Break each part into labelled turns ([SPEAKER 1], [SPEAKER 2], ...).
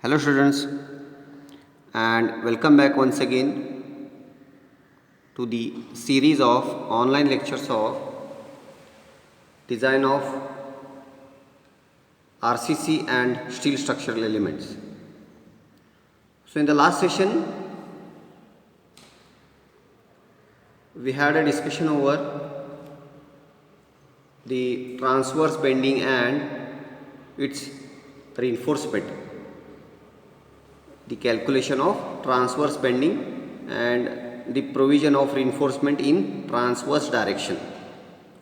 [SPEAKER 1] Hello students, and welcome back once again to the series of online lectures of design of RCC and steel structural elements. So in the last session we had a discussion over the transverse bending and its reinforcement, the calculation of transverse bending and the provision of reinforcement in transverse direction.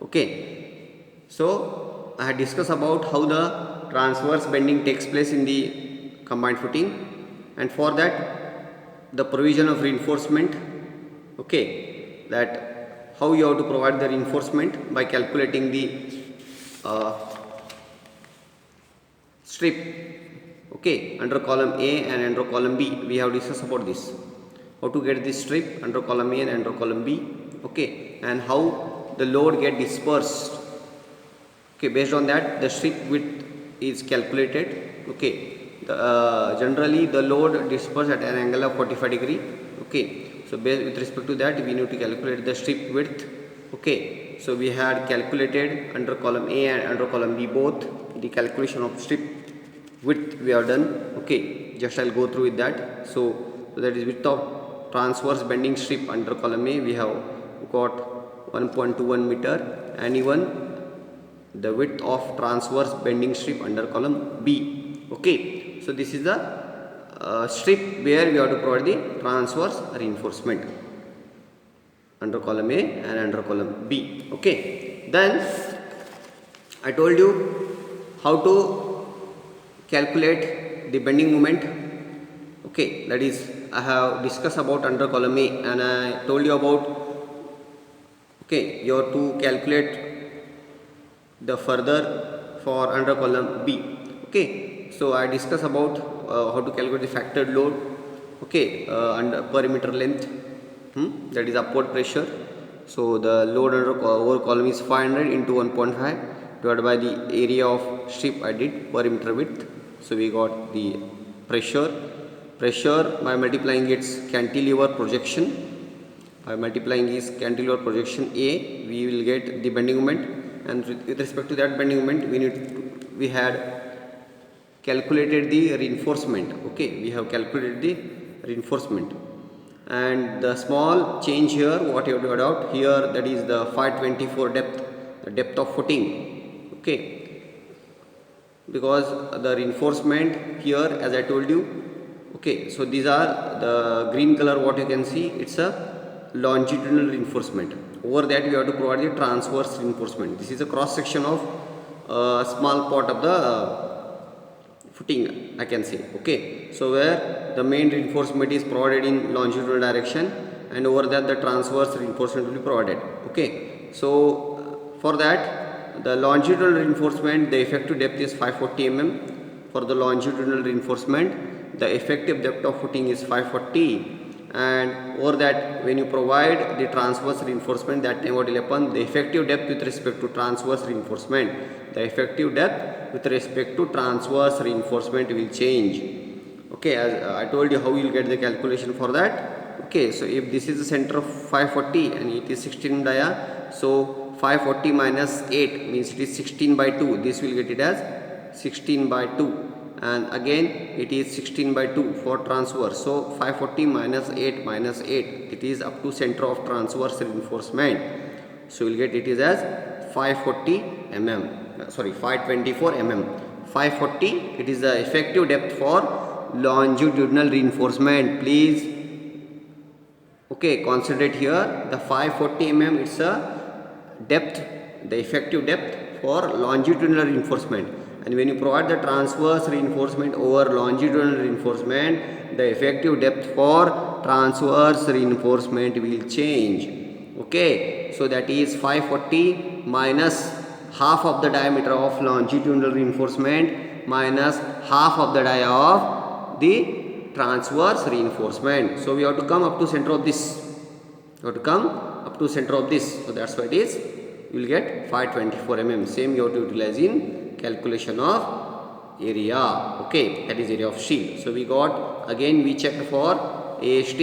[SPEAKER 1] Okay, so I had discussed about how the transverse bending takes place in the combined footing, and for that the provision of reinforcement. Okay, that how you have to provide the reinforcement by calculating the strip, okay, under column A and under column B. We have discussed about this, how to get this strip under column A and under column B, okay, and how the load get dispersed. Okay, based on that the strip width is calculated. Okay, generally the load dispersed at an angle of 45 degree. Okay, so with respect to that we need to calculate the strip width. Okay, so we had calculated under column A and under column B both the calculation of strip width we have done. Okay, just I'll go through with that. So that is width of transverse bending strip under column A we have got 1.21 meter, and even the width of transverse bending strip under column B. Okay, so this is the strip where we have to provide the transverse reinforcement under column A and under column B. Okay, then I told you how to calculate the bending moment. Okay, that is I have discussed about under column A, and I told you about, okay, you have to calculate the further for under column B. Okay, so I discussed about how to calculate the factored load, okay, under per meter length, that is upward pressure. So the load under over column is 500 into 1.5 divided by the area of strip I did per meter width. So we got the pressure by multiplying its cantilever projection. By multiplying its cantilever projection A, we will get the bending moment, and with respect to that bending moment we had calculated the reinforcement. Okay, we have calculated the reinforcement, and the small change here what you have to adopt here, that is the 524 depth, the depth of footing. Okay, because the reinforcement here, as I told you, okay, so these are the green color what you can see, it's a longitudinal reinforcement. Over that we have to provide the transverse reinforcement. This is a cross section of a small part of the footing I can say. Okay, so where the main reinforcement is provided in longitudinal direction, and over that the transverse reinforcement will be provided. Okay, so for that the longitudinal reinforcement, the effective depth is 540 mm. For the longitudinal reinforcement the effective depth of footing is 540, and over that when you provide the transverse reinforcement, that time what will happen, the effective depth with respect to transverse reinforcement, the effective depth with respect to transverse reinforcement will change. Okay, as I told you how you will get the calculation for that. Okay, so if this is the center of 540 and it is 16 dia, so 540 minus 8 means it is 16 by 2. This will get it as 16 by 2, and again it is 16 by 2 for transverse. So 540 minus 8 minus 8, it is up to center of transverse reinforcement. So you will get it is as 540 mm, sorry 524 mm. 540, it is the effective depth for longitudinal reinforcement. Please, okay, concentrate here. The 540 mm, it's a depth, the effective depth for longitudinal reinforcement, and when you provide the transverse reinforcement over longitudinal reinforcement, the effective depth for transverse reinforcement will change. Okay, so that is 540 minus half of the diameter of longitudinal reinforcement minus half of the dia of the transverse reinforcement. So we have to come up to center of this, you have to come up to center of this, so that's why it is, you will get 524 mm. Same you have to utilize in calculation of area. Okay, that is area of shield. So we got, again we checked for AST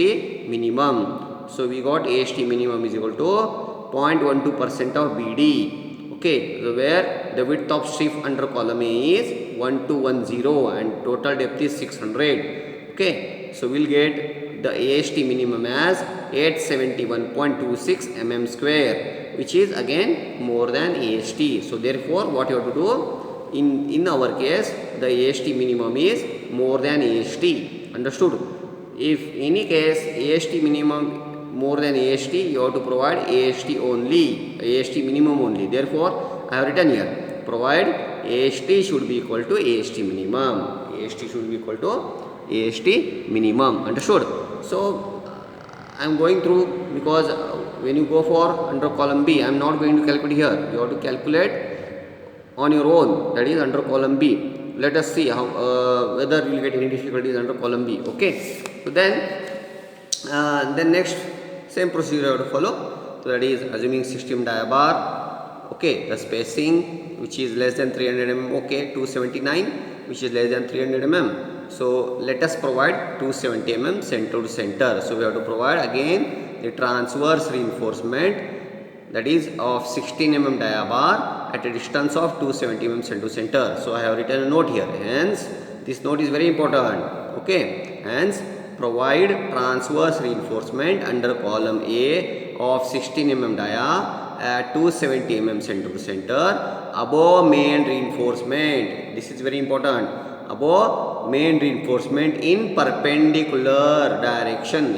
[SPEAKER 1] minimum. So we got AST minimum is equal to 0.12% of BD. Okay, so where the width of strip under column A is 1210 and total depth is 600. Okay, so we'll get the AST minimum as 871.26 mm square, which is again more than AST. So therefore what you have to do, in our case the AST minimum is more than AST. Understood? If any case AST minimum more than AST, you have to provide AST only, AST minimum only. Therefore I have written here, provide AST should be equal to AST minimum. AST should be equal to AST minimum. Understood? So I am going through, because when you go for under column B, I am not going to calculate here. You have to calculate on your own, that is under column B. Let us see how whether we will get any difficulties under column B. Okay, so then next same procedure you have to follow. So that is assuming 60 mm dia bar. Okay, the spacing which is less than 300 mm. Okay, 279 which is less than 300 mm. So let us provide 270 mm center to center. So we have to provide again the transverse reinforcement, that is of 16 mm dia bar at a distance of 270 mm center to center. So I have written a note here. Hence this note is very important. Okay, hence provide transverse reinforcement under column A of 16 mm dia at 270 mm center to center above main reinforcement. This is very important. Above main reinforcement in perpendicular direction,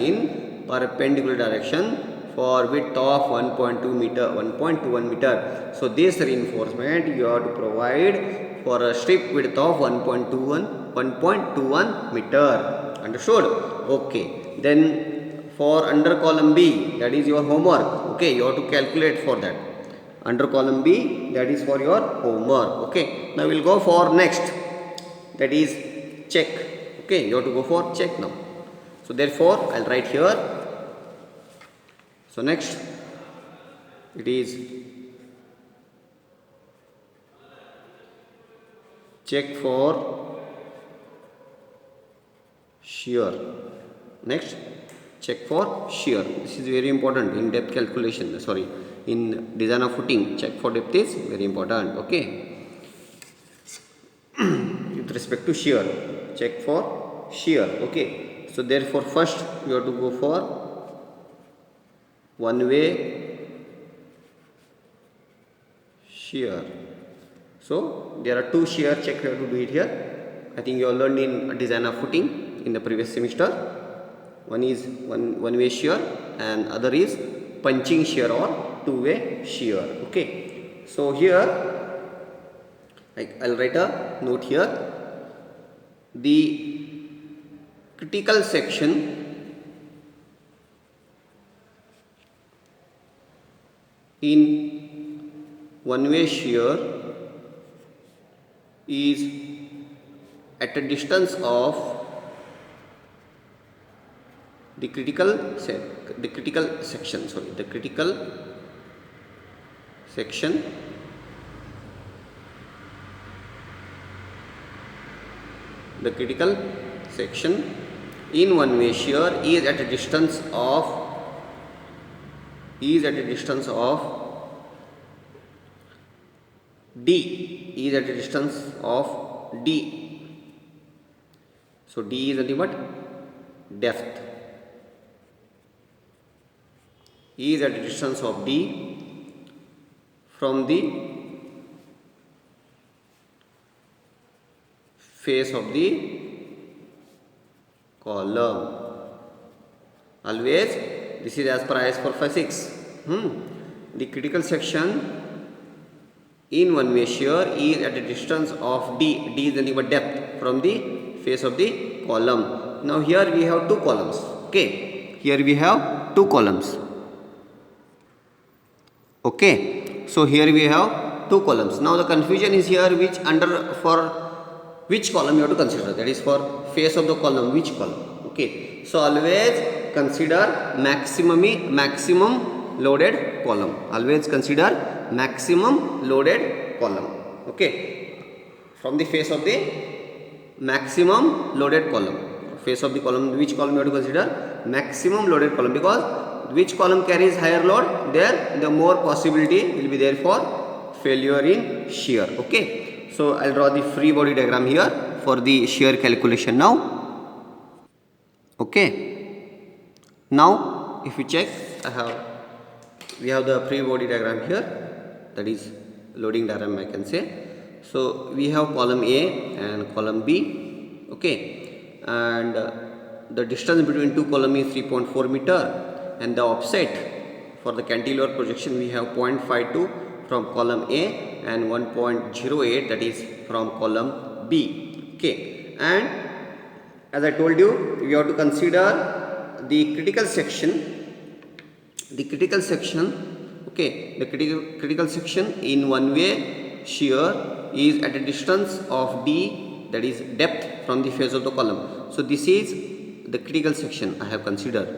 [SPEAKER 1] for width of 1.2 meter, 1.21 meter. So this reinforcement you have to provide for a strip width of 1.21 meter. Understood? Okay. Then for under column B, that is your homework. Okay, you have to calculate for that. Under column B, that is for your homework. Okay. Now we'll go for next. That is check. Okay, you have to go for check now. So therefore I'll write here. So next it is check for shear. Next, check for shear. This is very important in depth calculation. Sorry, in design of footing, check for depth is very important. Okay. With respect to shear, check for shear. Okay, so therefore first you have to go for one way shear. So there are two shear check you have to do it here. I think you all learned in design of footing in the previous semester. One is one way shear and other is punching shear or two-way shear. Okay, so here I'll write a note here. The critical section in one-way shear is at a distance of the critical section in one-way shear is at a distance of D. So D is nothing but depth. E is at a distance of D from the face of the column. Always this is as per IS 456. The critical section in one-way shear is at a distance of D. D is nothing but depth from the face of the column. Now here we have two columns. Okay, here we have two columns. Okay, so here we have two columns. Now the confusion is here, for which column you have to consider. That is for face of the column, which column. Okay, so always consider maximum loaded column. Always consider maximum loaded column. Okay, from the face of the maximum loaded column. Face of the column, which column you have to consider? Maximum loaded column, because which column carries higher load, there the more possibility will be there for failure in shear. Okay, so I'll draw the free body diagram here for the shear calculation now. Okay, now if you check, we have the free body diagram here, that is loading diagram I can say. So we have column A and column B. Okay, and the distance between two columns is 3.4 meter, and the offset for the cantilever projection we have 0.52 from column A and 1.08, that is from column B. Okay, and as I told you, we have to consider the critical section. Okay, the critical section in one way shear is at a distance of d, that is depth from the face of the column. So this is the critical section I have considered.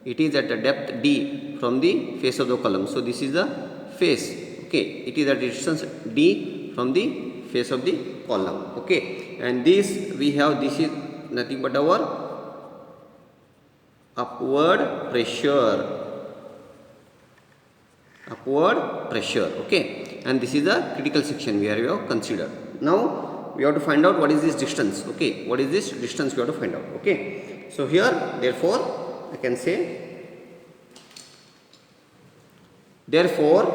[SPEAKER 1] It is at a depth d from the face of the column. So this is the face. Okay, it is at a distance d from the face of the column. Okay, and this we have, this is nothing but our upward pressure. Okay, and this is the critical section we have considered. Now we have to find out what is this distance. Okay, what is this distance we have to find out. Okay, so here therefore I can say, therefore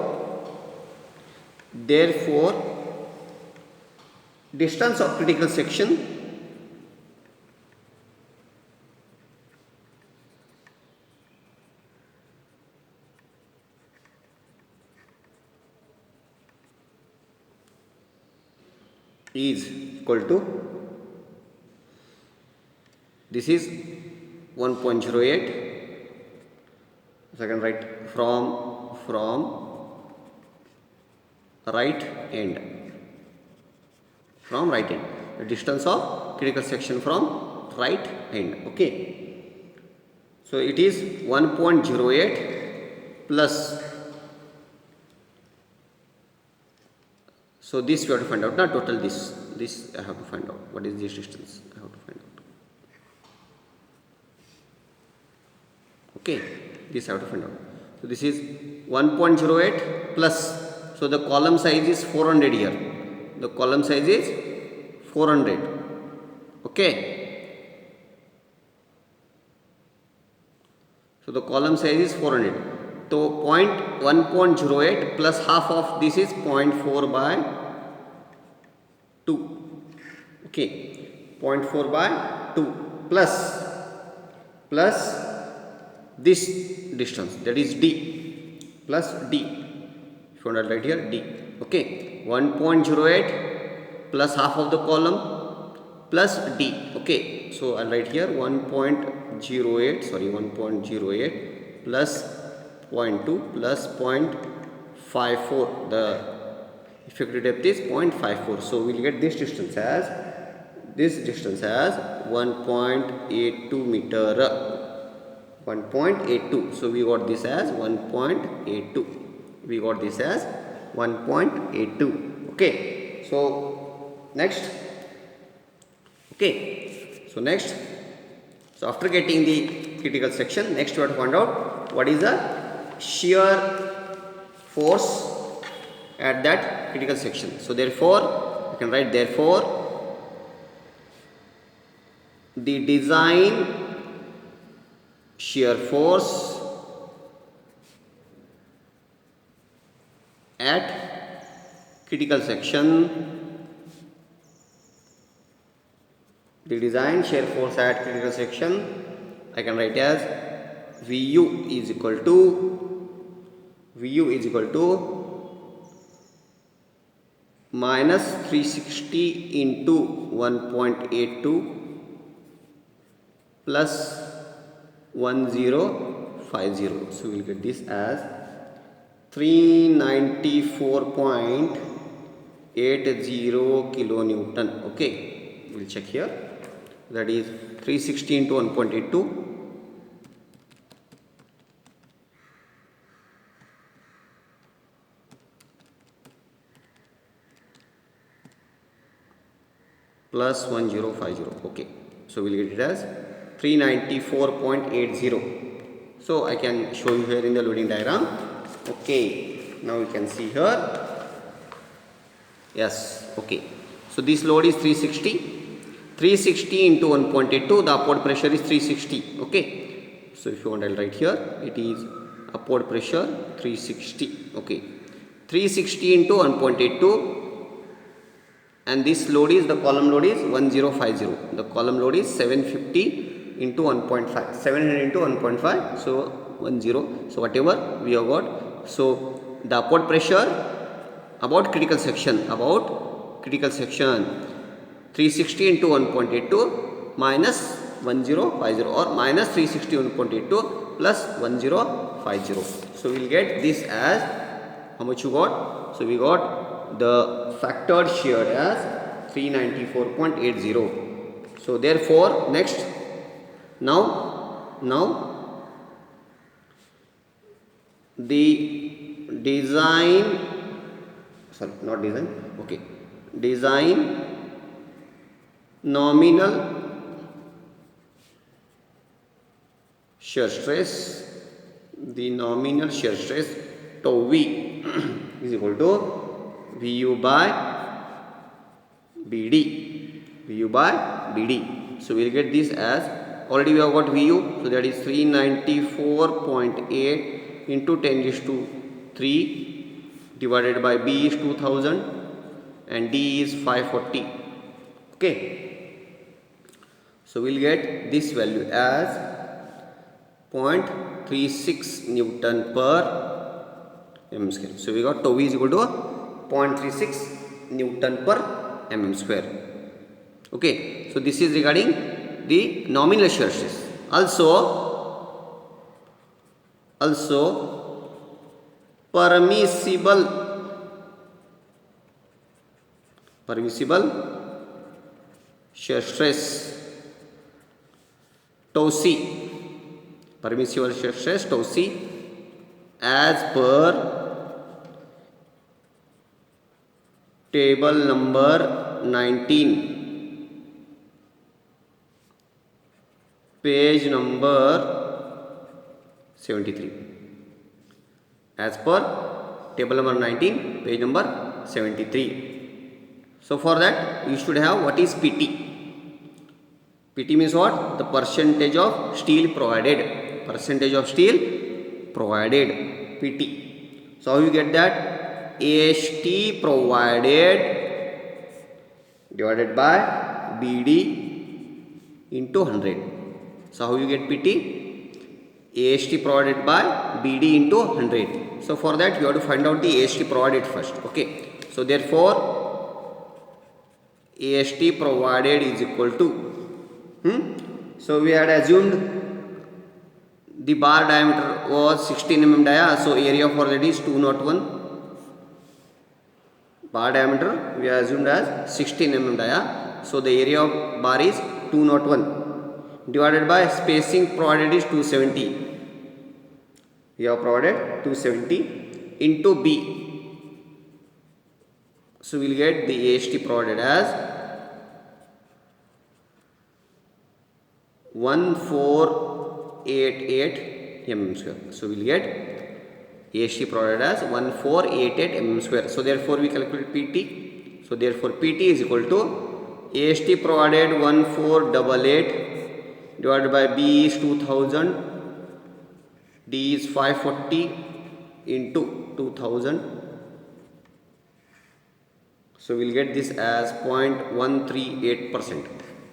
[SPEAKER 1] distance of critical section is equal to, this is 1.08, so I can write from right end, the distance of critical section from right end. Okay, so it is 1.08 plus, so this we have to find out, not total, this I have to find out, what is this distance I have to find out. Okay, this I have to find out. So this is 1.08 plus, so the column size is 400 here, the column size is 400. Okay, so the column size is 400. So 1.08 plus half of this is 0.4 by 2. Okay, 0.4 by 2 plus this distance, that is d, plus d, if you want to write here d. Okay, 1.08 plus half of the column plus d. Okay, so I'll write here 1.08 plus 0.2 plus 0.54, the effective depth is 0.54. So we'll get this distance as 1.82 meter. 1.82. So we got this as 1.82. Okay, so next. Okay, so next, so after getting the critical section, next we have to find out what is the shear force at that critical section. So therefore you can write, therefore the design shear force at critical section, the design shear force at critical section I can write as Vu is equal to minus 360 into 1.82 plus 1050. So we will get this as 394.80 kilonewton. Okay, we will check here, that is 360 into 1.82 plus 1050. Okay, so we'll get it as 394.80. so I can show you here in the loading diagram. Okay, now you can see here. Yes, okay, so this load is 360 into 1.82, the upward pressure is 360. Okay, so if you want, I'll write here, it is upward pressure 360. Okay, 360 into 1.82, and this load is, the column load is 1050. The column load is 750 into 1.5, 700 into 1.5, so 10. So whatever we have got, so the upward pressure about critical section, 360 into 1.82 minus 1050, or minus 360 1.82 plus 1050. So we'll get this as, how much you got? So we got the factored shear as 394.80. so therefore next, now the design, sorry, not design, okay, design nominal shear stress, the nominal shear stress tau V is equal to VU by BD. So we'll get this as, already we have got VU, so that is 394.8 into 10⁻³ divided by B is 2000 and D is 540. Okay, so we'll get this value as 0.36 Newton per mm square. So we got tau V is equal to 0.36 Newton per mm square. Okay, so this is regarding the nominal shear stress. Also permissible shear stress tau C, permissible shear stress tau C as per table number 19, page number 73. As per table number 19, page number 73. So for that you should have what is PT. PT means what? The percentage of steel provided. PT. So how you get that? AST provided divided by BD into 100. So how you get PT? AST provided by BD into 100. So for that you have to find out the AST provided first. Okay, so therefore AST provided is equal to, so we had assumed the bar diameter was 16 mm dia, so area for that is 201. Bar diameter we have assumed as 16 mm dia, so the area of bar is 201 divided by spacing provided is 270. We have provided 270 into B. So we will get the AST provided as 1488 mm square. So we will get AST provided as 1488 mm square. So therefore we calculate PT. So therefore PT is equal to AST provided 1488 divided by B is 2000, D is 540 into 2000. So we will get this as 0.138%.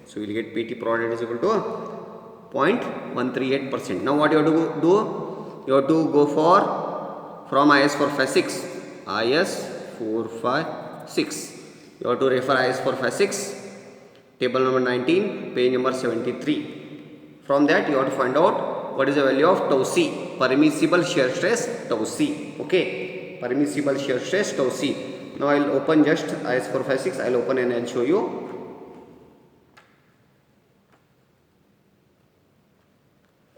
[SPEAKER 1] So we will get PT provided is equal to 0.138%. Now what you have to do? You have to go for from IS 456. IS 456. You have to refer IS 456, table number 19, page number 73. From that you have to find out what is the value of tau C, permissible shear stress tau C. Okay, permissible shear stress tau C. Now I will open just IS 456. I will open and I will show you.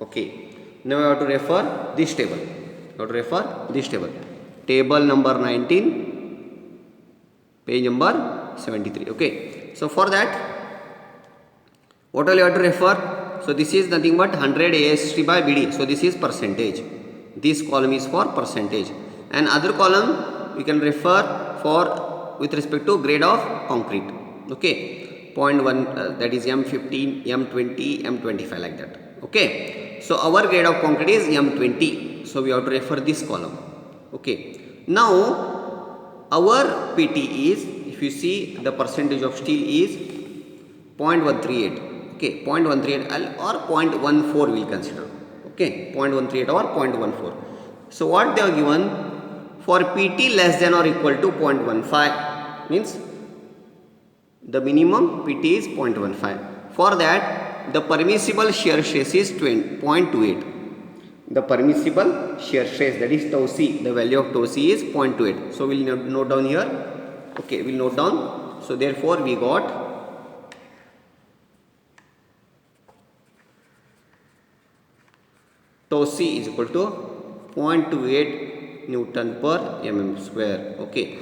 [SPEAKER 1] Okay, now you have to refer this table. Table number 19, page number 73. Okay, so for that What will you have to refer? So this is nothing but 100 AST by BD. So this is percentage. This column is for percentage. And other column we can refer for with respect to grade of concrete. Okay. 0.1 that is M15, M20, M25 like that. Okay. So our grade of concrete is M20. So we have to refer this column. Okay. Now our PT is, if you see, the percentage of steel is 0.138. Okay, 0.138 L or 0.14 we will consider. Okay, 0.138 or 0.14. So what they are given for PT less than or equal to 0.15 means the minimum PT is 0.15. For that the permissible shear stress is 0.28. The permissible shear stress, that is tau C, the value of tau C is 0.28. So we will note down here. Okay, we will note down. So therefore we got tau C is equal to 0.28 Newton per mm square. Okay.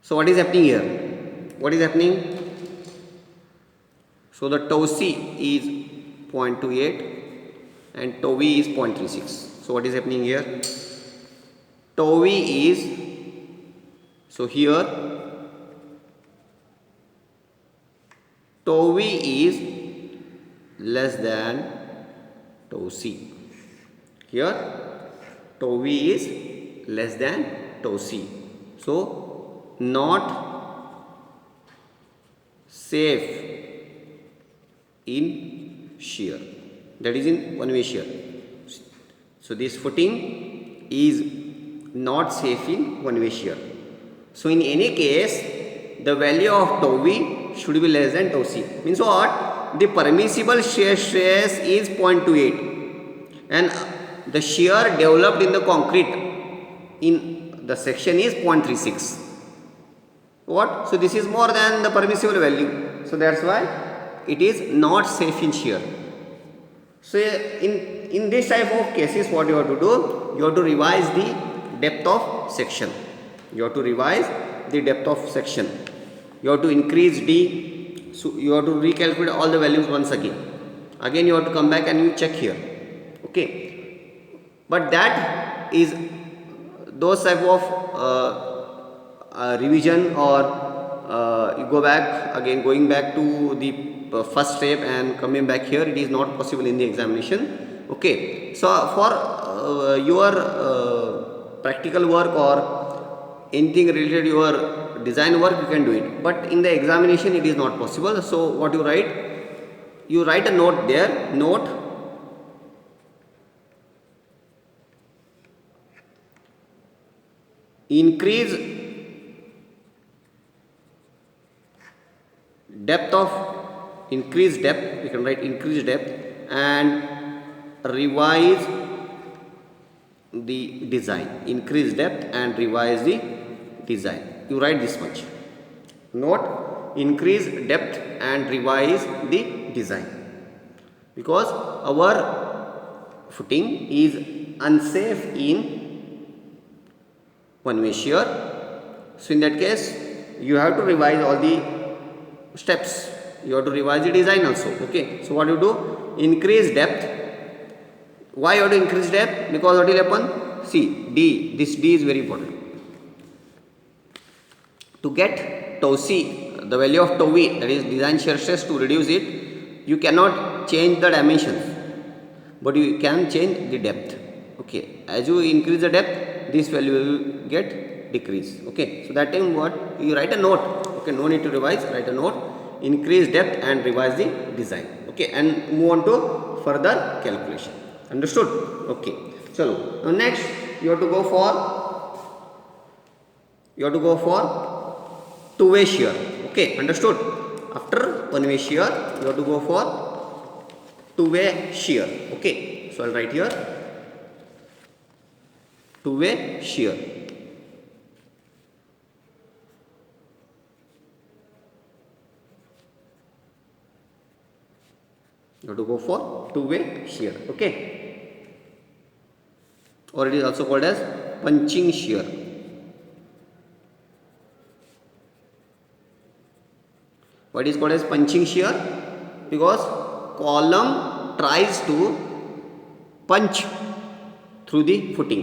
[SPEAKER 1] So what is happening here? What is happening? So the tau C is 0.28 and tau V is 0.36. So what is happening here? Tau V is, so here tau V is less than tau C. Here tau V is less than tau C. So not safe in shear, that is in one way shear. So this footing is not safe in one way shear. So in any case the value of tau V should be less than tau C. Means what? The permissible shear stress is 0.28 and the shear developed in the concrete in the section is 0.36. What? So this is more than the permissible value. So that's why it is not safe in shear. So in this type of cases, what you have to do? You have to revise the depth of section. You have to revise the depth of section. You have to increase D. So you have to recalculate all the values once again. Again you have to come back and you check here. Okay. But that is those type of revision, or you go back again, going back to the first step and coming back here, it is not possible in the examination. Okay. So for your practical work or anything related to your design work, you can do it, but in the examination it is not possible. So what you write? You write a note there. Note: increase depth of, increased depth, you can write increased depth, and revise the design. Increase depth and revise the design. You write this much. Note: increase depth and revise the design, because our footing is unsafe in one way shear. So in that case you have to revise all the steps. You have to revise the design also. Okay. So what you do? Increase depth. Why you have to increase depth? Because what will happen? See, D. This D is very important. To get tau C, the value of tau V, that is design shear stress, to reduce it, you cannot change the dimensions, but you can change the depth. Okay. As you increase the depth, this value will get decrease. Okay. So that time what? You write a note. Okay. No need to revise. Write a note. Increase depth and revise the design. Okay. And move on to further calculation. Understood? Okay. So now next you have to go for two-way shear. Okay. Understood? After one-way shear, you have to go for two-way shear. Okay. So I'll write here two-way shear. You have to go for two-way shear. Okay. Or it is also called as punching shear. What is called as punching shear? Because column tries to punch through the footing.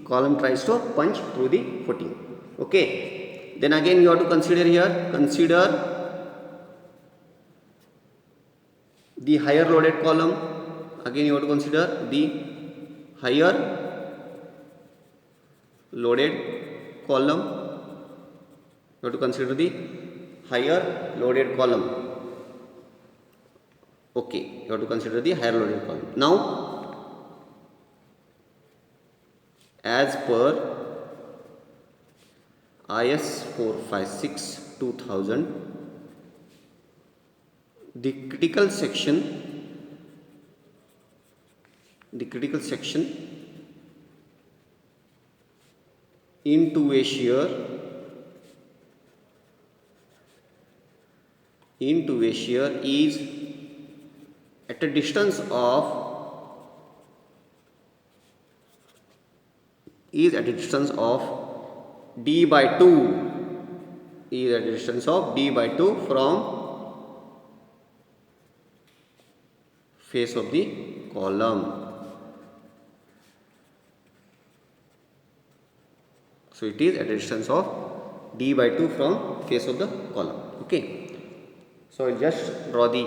[SPEAKER 1] Column tries to punch through the footing. Okay. Then again you have to consider here, consider the higher loaded column. Again you have to consider the higher loaded column. You have to consider the higher loaded column. Okay, you have to consider the higher loaded column. Now, as per IS 456/2000, the critical section into a shear is at a distance of d by 2 from face of the column. So it is at a distance of d by 2 from face of the column. Okay. So I'll just draw the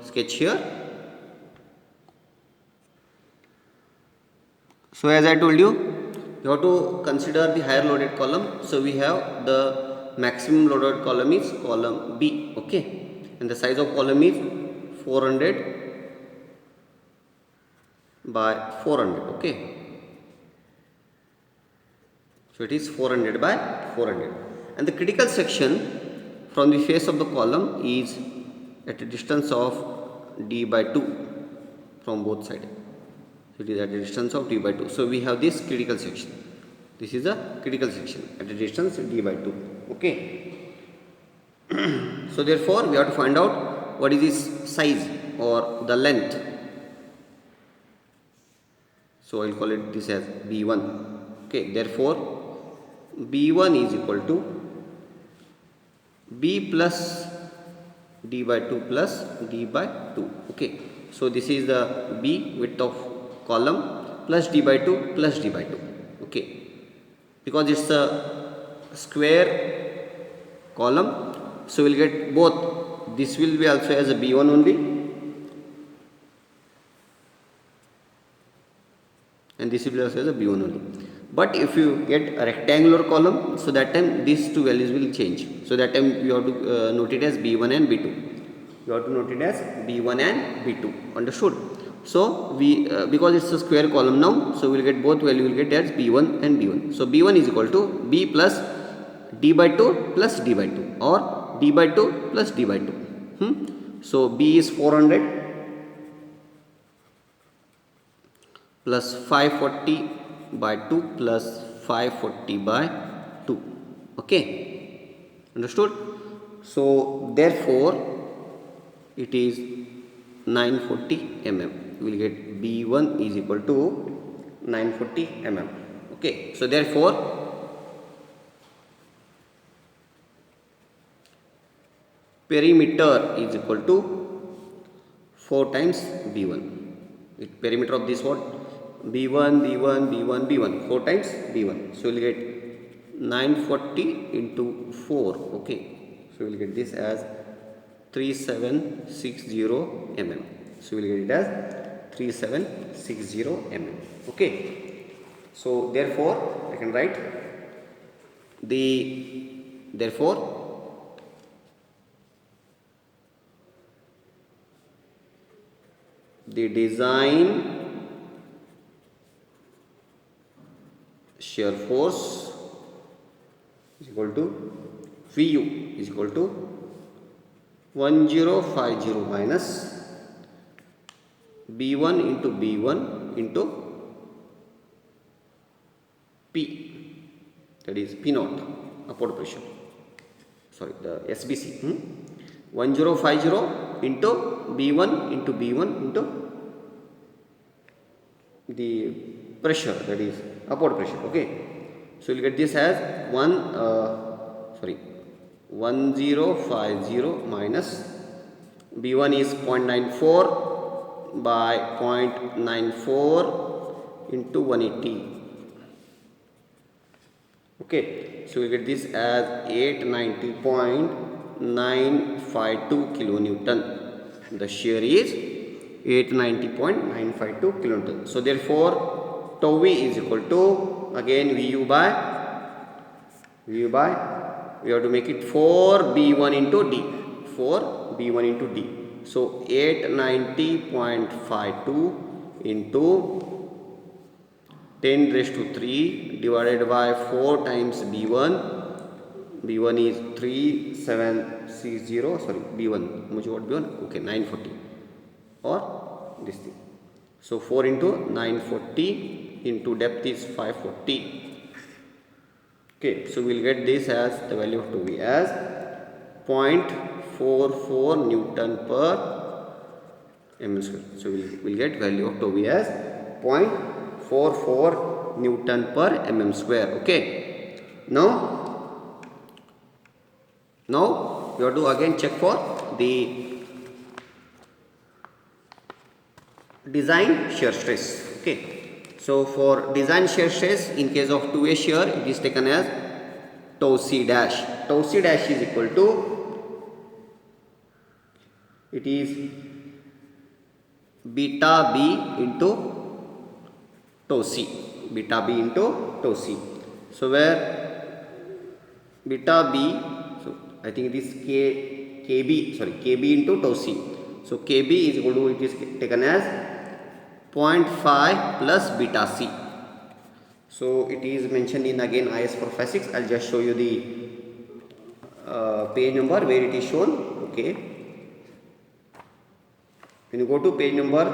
[SPEAKER 1] sketch here. So as I told you, you have to consider the higher loaded column. So we have the maximum loaded column is column B. Okay. And the size of column is 400 by 400. Okay. So it is 400 by 400. And the critical section from the face of the column is at a distance of d by 2 from both sides. So it is at a distance of d by 2. So we have this critical section. This is a critical section at a distance d by 2. Okay. So therefore we have to find out what is its size or the length. So I will call it this as B1. Okay. Therefore B1 is equal to B plus d by 2 plus d by 2. Okay. So this is the B width of column plus d by 2 plus d by 2. Okay. Because it's a square column, so we'll get both. This will be also as a B1 only, and this will be also as a B1 only. But if you get a rectangular column, so that time these two values will change. So that time you have to note it as B1 and B2. You have to note it as B1 and B2. Understood? So we because it's a square column now, so we will get both value will get as B1 and B1. So B1 is equal to B plus d by 2 plus d by 2 or d by 2 plus d by 2. So B is 400 plus 540 by 2 plus 540 by 2. Okay. Understood? So therefore it is 940 mm. We will get B1 is equal to 940 mm. Okay. So therefore perimeter is equal to 4 times B1. Perimeter of this what? B1, B1, B1, B1. 4 times B1. So we will get 940 into 4. Okay. So we will get this as 3760 mm. So we will get it as 3760 mm. Okay. So therefore I can write therefore the design shear force is equal to Vu is equal to 1050 minus B1 into B1 into P, that is P naught, upward pressure, sorry, the SBC. 1050 into B1 into B1 into the pressure, that is upward pressure. Okay. So you will get this as 1 1050 minus B1 is 0.94 by 0.94 into 180. Okay, so we get this as 890.952 kilonewton. The shear is 890.952 kilonewton. So therefore tau V is equal to, again VU by we have to make it 4B1 into D. 4B1 into D. So 890.52 into 10 raised to 3 divided by 4 times B1. B1 is 3760. Sorry, B1. मुझे what B1? Okay, 940 or this thing. So 4 into 940 into depth is 540. Okay, so we'll get this as the value of 2V as 0.44 Newton per mm square. So we'll get value of 2V as 0.44 Newton per mm square. Okay, now we have to again check for the design shear stress. Okay, so for design shear stress, in case of two-way shear, it is taken as tau C dash. Tau C dash is equal to, it is beta B into tau C. Beta B into tau C. So where beta B, so I think it is KB into tau C. So KB is equal to, it is taken as 0.5 plus beta C. So it is mentioned in again IS for physics. I'll just show you the page number where it is shown. Okay, when you go to page number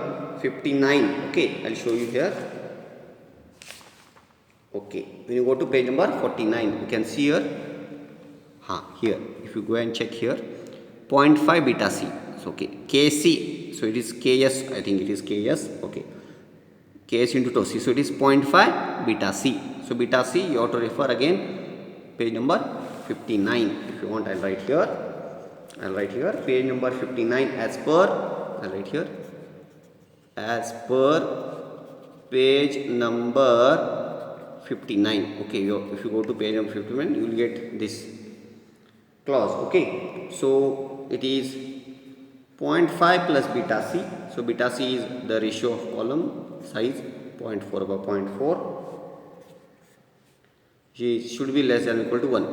[SPEAKER 1] 59, okay, I'll show you here. Okay, when you go to page number 49, you can see here. Here, if you go and check here, 0.5 beta C. So okay, KC. So it is Ks. I think it is Ks. Okay, Ks into tau C. So it is 0.5 beta C. So beta C you have to refer again page number 59. If you want, I'll write here. Page number 59 as per. I'll write here as per page number 59. Okay, if you go to page number 59, you will get this clause. Okay, so it is 0.5 plus beta C. So beta C is the ratio of column size, 0.4 by 0.4. It should be less than or equal to 1.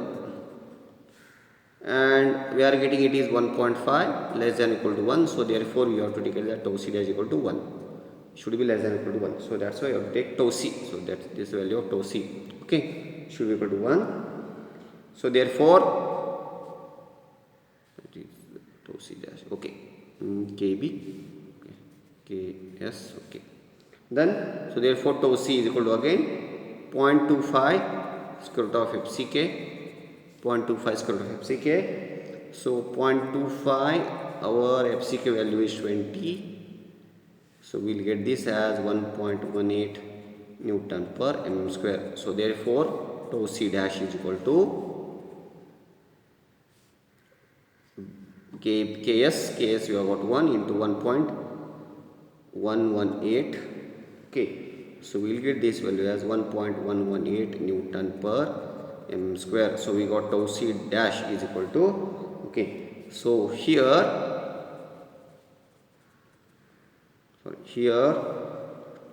[SPEAKER 1] And we are getting it is 1.5 less than or equal to 1. So therefore you have to declare that tau C dash equal to 1. Should be less than or equal to 1. So that's why you have to take tau C. So that's this value of tau C. Okay, should be equal to 1. So therefore it is tau C dash. Okay, KB, okay, KS. Okay, then so therefore tau C is equal to again 0.25 square root of FCK. 0.25 square root of FCK. So 0.25, our FCK value is 20. So we'll get this as 1.18 Newton per mm square. So therefore tau C dash is equal to KS we have got 1 into 1.118. Okay, so we'll get this value as 1.118 Newton per mm square. So we got tau C dash is equal to, okay, so here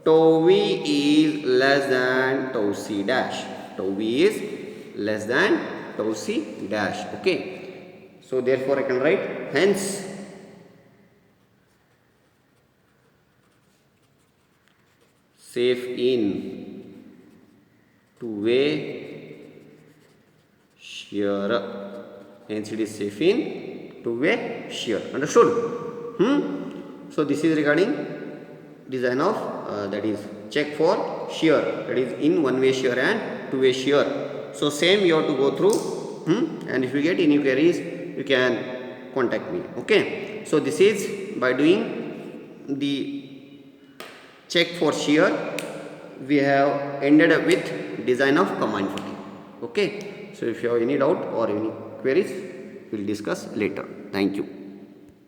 [SPEAKER 1] tau V is less than tau C dash. Tau V is less than tau C dash. Okay, so therefore I can write, hence safe in two-way shear. Hence it is safe in two-way shear. Understood? So this is regarding design of that is check for shear, that is in one-way shear and two-way shear. So same you have to go through, and if you get any queries you can contact me. Okay, so this is by doing the check for shear we have ended up with design of combined footing. Okay, so if you have any doubt or any queries, we'll discuss later. Thank you.